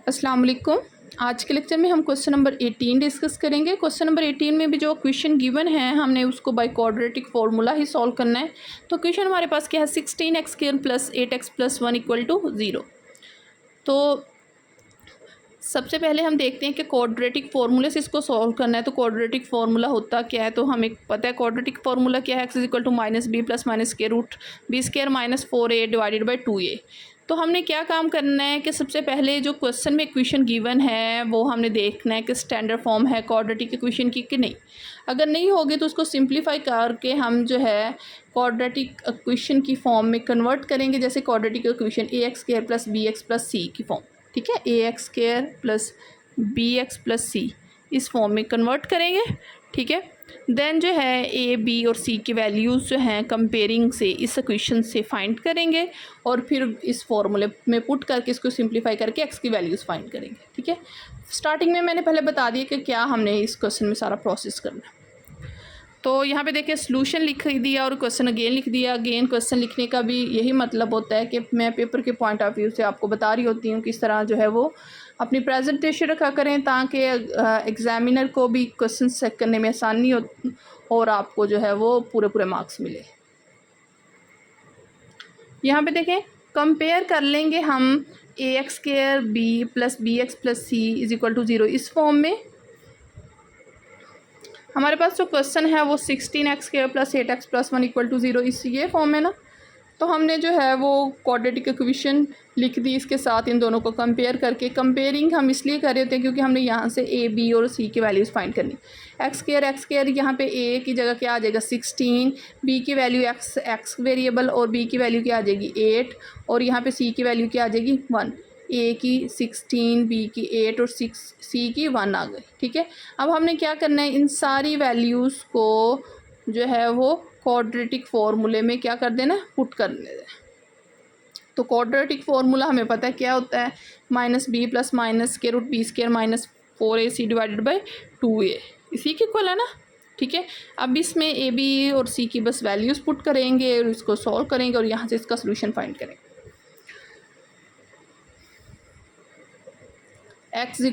अस्सलाम वालेकुम। आज के लेक्चर में हम क्वेश्चन नंबर 18 डिस्कस करेंगे। क्वेश्चन नंबर 18 में भी जो क्वेश्चन गिवन है हमने उसको by quadratic formula he solve करना है। तो क्वेश्चन हमारे पास क्या है, 16x² + 8x + 1 = 0। तो सबसे पहले हम देखते हैं कि क्वाड्रेटिक फार्मूले से इसको सॉल्व करना है। तो क्वाड्रेटिक फार्मूला होता क्या है, तो हमें पता है क्वाड्रेटिक फार्मूला क्या है, x = -b + -√b² - 4a / 2a। तो हमने क्या काम करना है कि सबसे पहले जो क्वेश्चन में इक्वेशन गिवन है वो हमने देखना है कि स्टैंडर्ड फॉर्म है क्वाड्रेटिक इक्वेशन की कि नहीं। अगर नहीं होगी तो उसको सिंप्लीफाई करके हम जो है क्वाड्रेटिक इक्वेशन की फॉर्म में कन्वर्ट करेंगे। जैसे quadratic equation ax² + bx + c की फॉर्म, ठीक है, ax² + bx + c इस फॉर्म में कन्वर्ट करेंगे, ठीक है। देन जो है ए बी और सी की वैल्यूज़ जो हैं कंपेयरिंग से इस इक्वेशन से फाइंड करेंगे और फिर इस फॉर्मूले में पुट करके इसको सिंप्लीफाई करके एक्स की वैल्यूज़ फाइंड करेंगे, ठीक है। स्टार्टिंग में मैंने पहले बता दिया कि क्या हमने इस क्वेश्चन में सारा प्रोसेस करना है। तो यहाँ पे देखिए सॉल्यूशन लिख दिया और क्वेश्चन अगेन लिख दिया। अगेन क्वेश्चन लिखने का भी यही मतलब होता है कि मैं पेपर के पॉइंट ऑफ व्यू से आपको बता रही होती हूँ किस तरह जो है वो अपनी प्रेजेंटेशन रखा करें ताकि एग्जामिनर को भी क्वेश्चन चेक करने में आसानी हो और आपको जो है वो पूरे मार्क्स मिले। यहाँ पे देखें कंपेयर कर लेंगे हम ax² b + bx + c = 0 इस फॉर्म में। हमारे पास जो क्वेश्चन है वो 16x² + 8x + 1 = 0 इस ये फॉर्म है ना। तो हमने जो है वो क्वाड्रेटिक इक्वेशन लिख दी, इसके साथ इन दोनों को कंपेयर करके। कंपेयरिंग हम इसलिए कर रहे होते हैं क्योंकि हमने यहाँ से a b और c की वैल्यूज़ फाइंड करनी। x² यहाँ पे a की जगह क्या आ जाएगा 16, b की वैल्यू x वेरिएबल और b की वैल्यू क्या आ जाएगी 8 और यहाँ पे c की वैल्यू क्या आ जाएगी 1। a की 16, b की 8 और c की 1 आ गई, ठीक है। अब हमने क्या करना है, इन सारी वैल्यूज़ को जो है वो क्वाड्रेटिक फार्मूले में क्या कर देना, पुट कर देना। तो क्वाड्रेटिक फार्मूला हमें पता है क्या होता है, -b + -√b² - 4ac / 2a इसी के इक्वल है ना, ठीक है। अब इसमें a b और c की बस वैल्यूज़ पुट करेंगे और इसको सॉल्व करेंगे और यहाँ से इसका सोल्यूशन फाइंड करेंगे। x =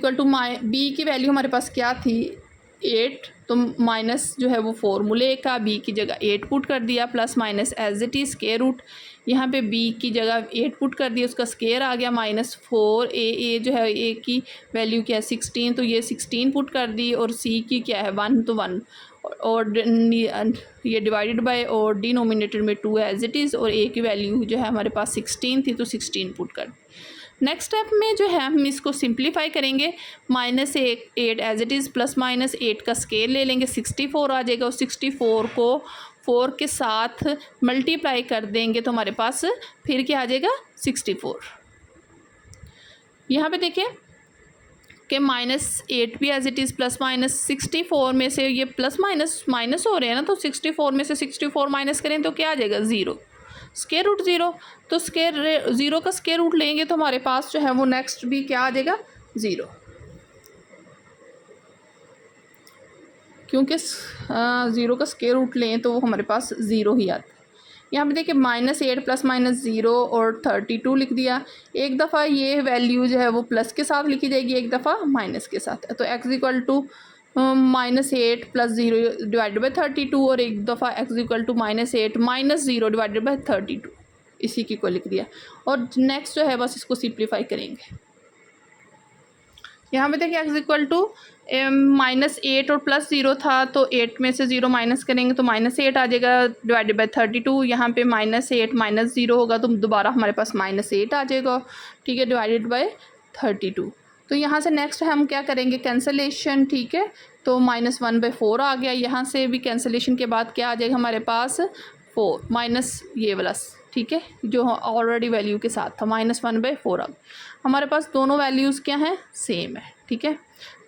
b की वैल्यू हमारे पास क्या थी 8, तो माइनस जो है वो फॉर्मूले का b की जगह 8 पुट कर दिया ± एज इट इज़ √ यहाँ पे b की जगह 8 पुट कर दिया, उसका स्केयर आ गया -4 a जो है a की वैल्यू क्या है 16, तो ये 16 पुट कर दी और c की क्या है 1, तो 1 और ये डिवाइडेड बाय और डिनोमिनेटर में 2 एज इट इज़ और a की वैल्यू जो है हमारे पास 16 थी तो 16 पुट कर दी। नेक्स्ट स्टेप में जो है हम इसको सिंप्लीफाई करेंगे, -8 एज इट इज़ +-8 का स्केल ले लेंगे 64 आ जाएगा और 64 को 4 के साथ मल्टीप्लाई कर देंगे तो हमारे पास फिर क्या आ जाएगा 64। यहाँ पे देखिए कि -8 भी एज इट इज़ +-64 में से ये माइनस हो रहे हैं ना, तो 64 में से 64 माइनस करें तो क्या आ जाएगा 0, √ 0। तो 0 का स्क्वायर रूट लेंगे तो हमारे पास जो है वो नेक्स्ट भी क्या आ जाएगा 0, क्योंकि 0 का स्क्वायर रूट लें तो वो हमारे पास 0 ही आता है। यहाँ पे देखिए -8 + -0 और 32 लिख दिया। एक दफ़ा ये वैल्यू जो है वो प्लस के साथ लिखी जाएगी, एक दफ़ा माइनस के साथ। तो x = -8 + 0 / 32 और एक दफ़ा x = -8 - 0 / 32 इसी की को लिख दिया। और नेक्स्ट जो है बस इसको सिंप्लीफाई करेंगे। यहाँ पे देखिए x = -8 और +0 था तो 8 में से 0 माइनस करेंगे तो -8 आ जाएगा / 32। यहाँ पे -8 - 0 होगा तो दोबारा हमारे पास -8 आ जाएगा, ठीक है, डिवाइडेड बाय 32। तो यहाँ से नेक्स्ट हम क्या करेंगे कैंसलेशन, ठीक है। तो -1/4 आ गया। यहाँ से भी कैंसलेशन के बाद क्या आ जाएगा हमारे पास 4 माइनस ये वाला, ठीक है, जो ऑलरेडी वैल्यू के साथ था -1/4 आ गया। हमारे पास दोनों वैल्यूज़ क्या हैं, सेम है, ठीक है।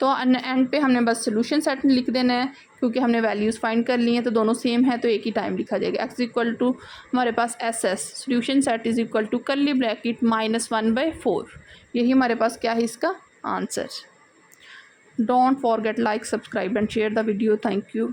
तो एंड पे हमने बस सोल्यूशन सेट लिख देना है क्योंकि हमने वैल्यूज़ फाइंड कर ली हैं तो दोनों सेम है तो एक ही टाइम लिखा जाएगा। x = हमारे पास SS solution set = curly bracket -1/4, यही हमारे पास क्या है इसका answer. Don't forget like, subscribe and share the video. Thank you.